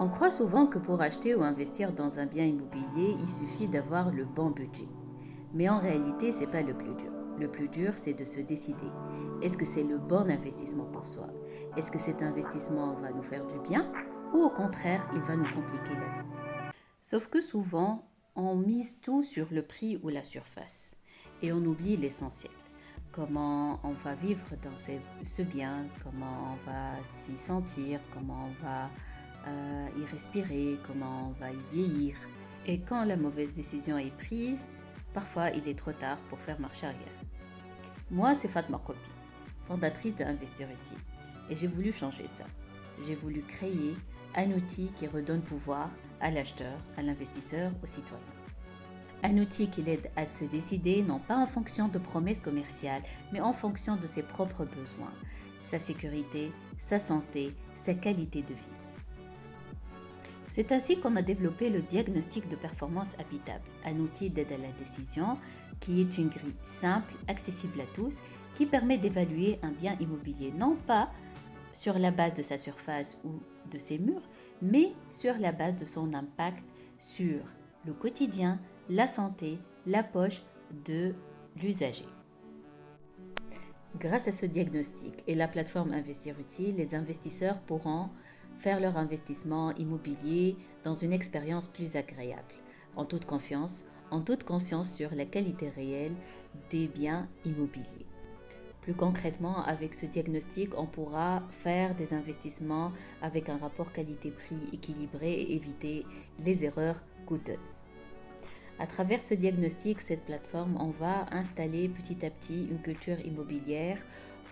On croit souvent que pour acheter ou investir dans un bien immobilier, il suffit d'avoir le bon budget. Mais en réalité, ce n'est pas le plus dur. Le plus dur, c'est de se décider. Est-ce que c'est le bon investissement pour soi? Est-ce que cet investissement va nous faire du bien ou au contraire, il va nous compliquer la vie? Sauf que souvent, on mise tout sur le prix ou la surface et on oublie l'essentiel. Comment on va vivre dans ce bien, comment on va s'y sentir, comment on va y respirer, comment on va y vieillir. Et quand la mauvaise décision est prise, parfois il est trop tard pour faire marche arrière. Moi, c'est Fatma Kopi, fondatrice de Investir Utile, et j'ai voulu changer ça. J'ai voulu créer un outil qui redonne pouvoir à l'acheteur, à l'investisseur, au citoyen. Un outil qui l'aide à se décider non pas en fonction de promesses commerciales, mais en fonction de ses propres besoins, sa sécurité, sa santé, sa qualité de vie. C'est ainsi qu'on a développé le diagnostic de performance habitable, un outil d'aide à la décision qui est une grille simple, accessible à tous, qui permet d'évaluer un bien immobilier non pas sur la base de sa surface ou de ses murs, mais sur la base de son impact sur le quotidien, la santé, la poche de l'usager. Grâce à ce diagnostic et la plateforme Investir Utile, les investisseurs pourront faire leur investissement immobilier dans une expérience plus agréable, en toute confiance, en toute conscience sur la qualité réelle des biens immobiliers. Plus concrètement, avec ce diagnostic, on pourra faire des investissements avec un rapport qualité-prix équilibré et éviter les erreurs coûteuses. À travers ce diagnostic, cette plateforme, on va installer petit à petit une culture immobilière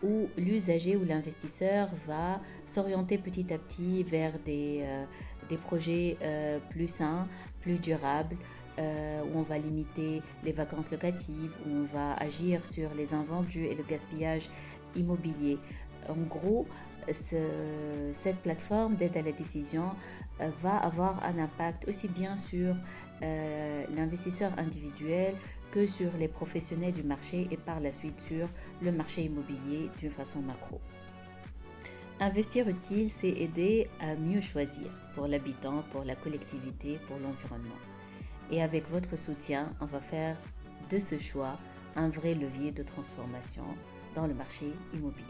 où l'usager ou l'investisseur va s'orienter petit à petit vers des projets plus sains, plus durables, où on va limiter les vacances locatives, où on va agir sur les invendus et le gaspillage immobilier. En gros, cette plateforme d'aide à la décision va avoir un impact aussi bien sur l'investisseur individuel que sur les professionnels du marché et par la suite sur le marché immobilier d'une façon macro. Investir utile, c'est aider à mieux choisir pour l'habitant, pour la collectivité, pour l'environnement. Et avec votre soutien, on va faire de ce choix un vrai levier de transformation dans le marché immobilier.